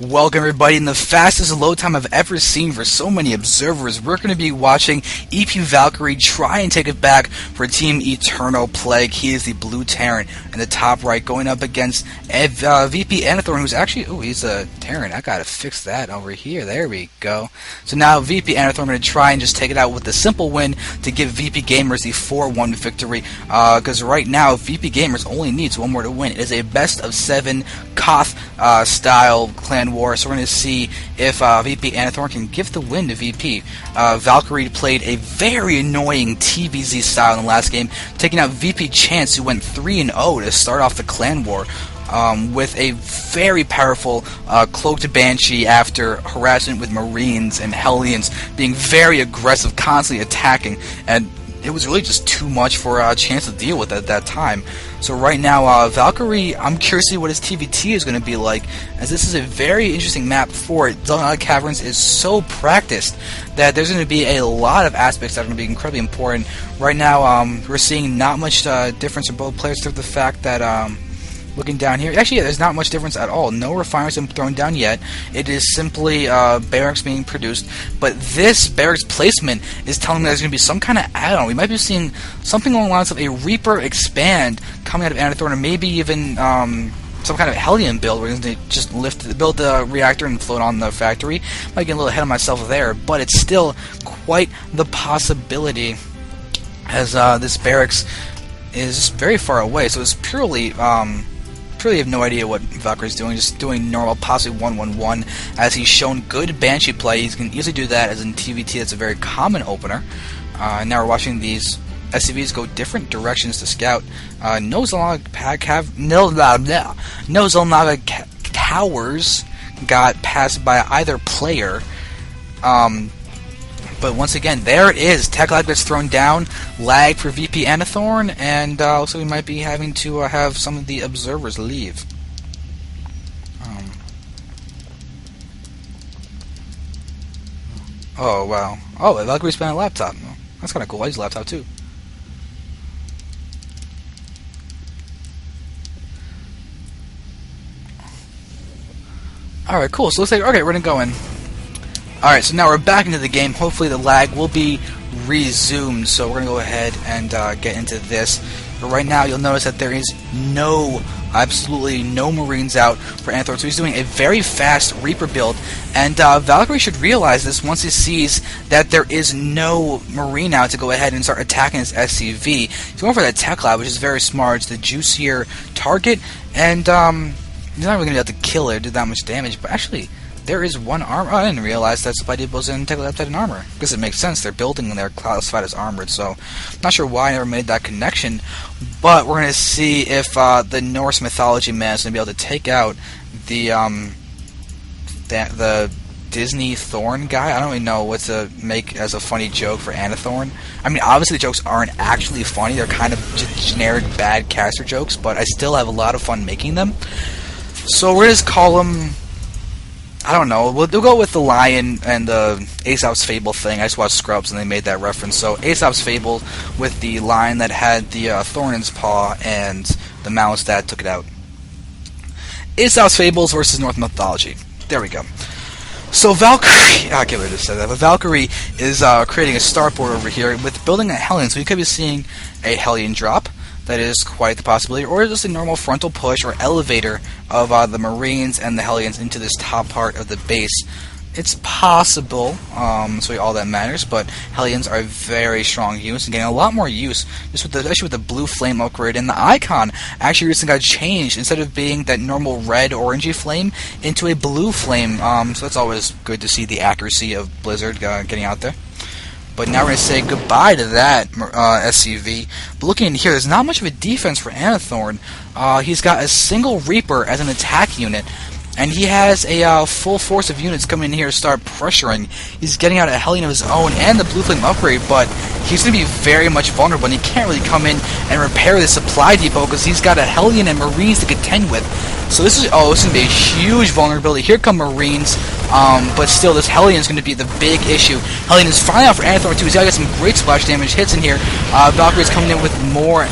Welcome everybody. In the fastest load time I've ever seen for so many observers, we're going to be watching ePValkyrie try and take it back for Team Eternal Plague. He is the blue Terran in the top right, going up against VPAnathorn, who's actually, he's a Terran. I gotta fix that over here. There we go. So now VPAnathorn going to try and just take it out with a simple win to give VP Gamers the 4-1 victory, because right now VP Gamers only needs one more to win. It is a best of 7 Koth style clan war, so we're going to see if VPAnathorn can give the win to VP. Valkyrie played a very annoying TBZ style in the last game, taking out VPChAnCe, who went 3-0 to start off the clan war, with a very powerful cloaked Banshee after harassment with Marines and Hellions, being very aggressive, constantly attacking, and it was really just too much for Chance to deal with at that time. So right now, Valkyrie, I'm curious to see what his TVT is going to be like, as this is a very interesting map for it. Xel'Naga Caverns is so practiced that there's going to be a lot of aspects that are going to be incredibly important. Right now, we're seeing not much difference in both players, except the fact that, looking down here, actually, yeah, there's not much difference at all. No refineries have been thrown down yet. It is simply barracks being produced. But this barracks placement is telling me there's going to be some kind of add-on. We might be seeing something along the lines of a Reaper expand coming out of Anathorn, or maybe even some kind of Hellion build where they just build the reactor and float on the factory. Might get a little ahead of myself there, but it's still quite the possibility, as this barracks is very far away. So it's purely really have no idea what Valkyrie's doing, just doing normal, possibly 1-1-1, as he's shown good Banshee play. He can easily do that, as in TVT that's a very common opener. Now we're watching these SCVs go different directions to scout. No Xel'Naga towers got passed by either player. But once again, there it is. Tech lag gets thrown down, lag for VPAnathorn, and also we might be having to have some of the observers leave. Oh, wow. Oh, Valkyrie's playing a laptop. Oh, that's kind of cool. I use a laptop too. Alright, cool. So looks like, okay, we're going to go in. Alright, so now we're back into the game. Hopefully the lag will be resumed, so we're going to go ahead and get into this. But right now you'll notice that there is absolutely no Marines out for Anathorn, so he's doing a very fast Reaper build, and Valkyrie should realize this once he sees that there is no Marine out to go ahead and start attacking his SCV. He's going for that Tech Lab, which is very smart. It's the juicier target, and he's not really going to be able to kill it or do that much damage, but actually there is one armor. Oh, I didn't realize that supply depots in Tech Lab had an armor. Because it makes sense. They're building and they're classified as armored. So, not sure why I never made that connection. But we're going to see if the Norse mythology man is going to be able to take out the Disney Thorn guy. I don't even know what to make as a funny joke for Anathorn. I mean, obviously the jokes aren't actually funny. They're kind of just generic bad caster jokes. But I still have a lot of fun making them. So we're going to just call them, I don't know, we'll go with the lion and the Aesop's Fable thing. I just watched Scrubs and they made that reference. So Aesop's Fable with the lion that had the thorn in its paw and the mouse that took it out. Aesop's Fables versus Norse mythology. There we go. So Valkyrie, I can't believe I just said that, but Valkyrie is creating a starport over here with building a Hellion. So you could be seeing a Hellion drop. That is quite the possibility, or just a normal frontal push or elevator of the Marines and the Hellions into this top part of the base. It's possible, so all that matters, but Hellions are very strong units and getting a lot more use, just with especially with the blue flame upgrade, and the icon actually recently got changed. Instead of being that normal red orangey flame into a blue flame, so that's always good to see the accuracy of Blizzard getting out there. But now we're going to say goodbye to that SCV. But looking in here, there's not much of a defense for Anathorn. He's got a single Reaper as an attack unit, and he has a full force of units coming in here to start pressuring. He's getting out a Hellion of his own and the Blue Flame upgrade, but he's going to be very much vulnerable, and he can't really come in and repair the supply depot because he's got a Hellion and Marines to contend with. So this is going to be a huge vulnerability. Here come Marines but still, this Hellion is going to be the big issue. Hellion is fine out for Anathorn too. He's got to get some great splash damage hits in here. Valkyrie is coming in with more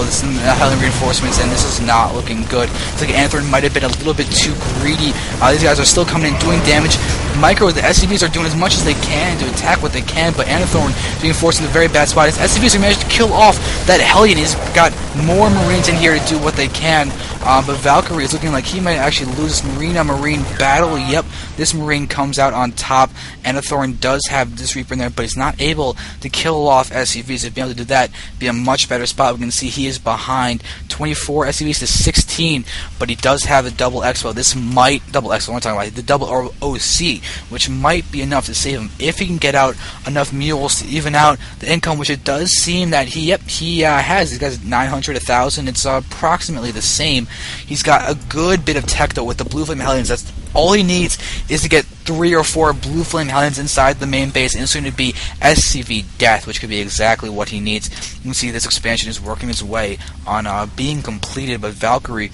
this Hellion reinforcements, and this is not looking good. It's like Anathorn might have been a little bit too greedy. These guys are still coming in doing damage. Micro, the SCVs are doing as much as they can to attack what they can, but Anathorn is being forced in a very bad spot. His SCVs have managed to kill off that Hellion. He's got more Marines in here to do what they can, but Valkyrie is looking like he might actually lose this Marine-on-Marine battle. Yep, this Marine comes out on top. Anathorn does have this Reaper in there, but he's not able to kill off SCVs. If being able to do that, be a much better spot. We can see he is behind 24 SCVs to 16, but he does have the double Expo. This might double Expo. I'm talking about the double OC, which might be enough to save him if he can get out enough mules to even out the income, which it does seem that he has. He's got 900, 1,000. It's approximately the same. He's got a good bit of tech though with the Blue Flame Hellions. That's all he needs is to get 3 or 4 Blue Flame Hellions inside the main base, and it's going to be SCV death, which could be exactly what he needs. You can see this expansion is working its way on being completed, but Valkyrie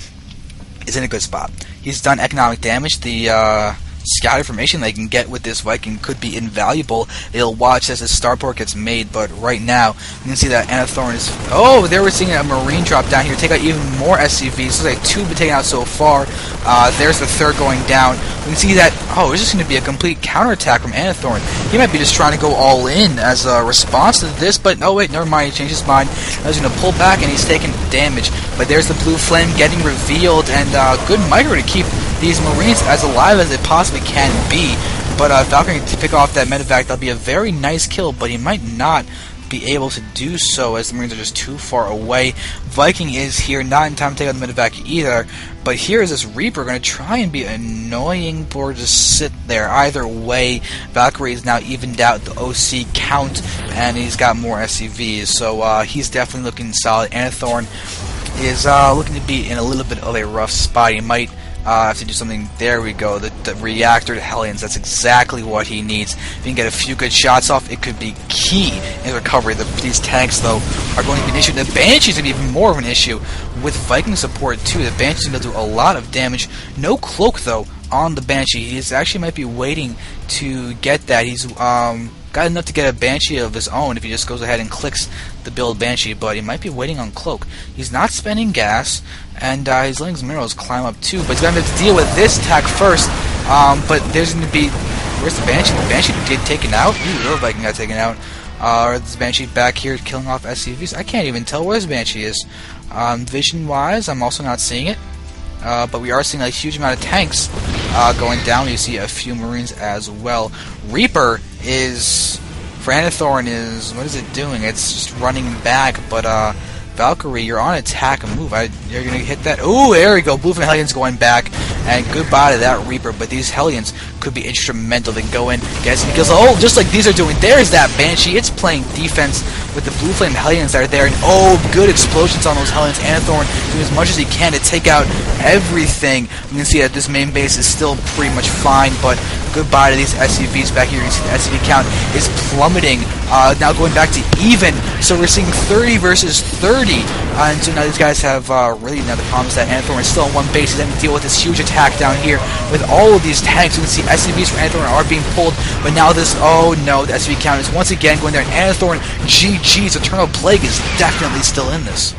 is in a good spot. He's done economic damage. The scout information they can get with this Viking could be invaluable. They'll watch as the starport gets made, but right now you can see that Anathorn is... Oh, there we're seeing a Marine drop down here, take out even more SCVs. Looks like 2 have been taken out so far. There's the 3rd going down. We can see that, oh, it's just going to be a complete counterattack from Anathorn. He might be just trying to go all in as a response to this, but oh wait, never mind, he changed his mind. Now he's going to pull back and he's taking damage. But there's the Blue Flame getting revealed, and good micro to keep these Marines as alive as they possibly can be. But Valkyrie to pick off that medevac, that'll be a very nice kill, but he might not be able to do so as the Marines are just too far away. Viking is here, not in time to take out the medevac either, but here is this Reaper going to try and be annoying or just sit there. Either way, Valkyrie is now evened out the OC count, and he's got more SCVs, so he's definitely looking solid. Anathorn is looking to be in a little bit of a rough spot. He might have to do something. There we go, the reactor to Hellions. That's exactly what he needs. If he can get a few good shots off, it could be key in recovery. These tanks, though, are going to be an issue. The Banshee's going to be even more of an issue with Viking support, too. The Banshee's going to do a lot of damage. No cloak, though, on the Banshee. He actually might be waiting to get that. He's got enough to get a Banshee of his own if he just goes ahead and clicks the build Banshee, but he might be waiting on Cloak. He's not spending gas, and he's letting his minerals climb up too, but he's going to have to deal with this attack first. But there's going to be... Where's the Banshee? The Banshee get taken out? Ooh, the Viking got taken out. This Banshee back here killing off SCVs. I can't even tell where this Banshee is. Vision-wise, I'm also not seeing it. But we are seeing a huge amount of tanks going down. You see a few Marines as well. Reaper is... For Anathorn is... What is it doing? It's just running back, but Valkyrie, you're on attack and move. You're going to hit that. Ooh, there we go. Blue Flame Hellions going back. And goodbye to that Reaper. But these Hellions could be instrumental. They can go in, get some kills. Oh, just like these are doing. There's that Banshee. It's playing defense with the Blue Flame Hellions that are there. And oh, good explosions on those Hellions. Anathorn doing as much as he can to take out everything. You can see that this main base is still pretty much fine. But goodbye to these SCVs back here. You can see the SCV count is plummeting. Now going back to even. So we're seeing 30 versus 30. And so now these guys have really now the problem is that Anathorn is still on one base. He's having to deal with this huge attack down here with all of these tanks. You can see SCVs for Anathorn are being pulled, but now this, oh no, the SCV count is once again going there. And Anathorn, GG's Eternal Plague is definitely still in this.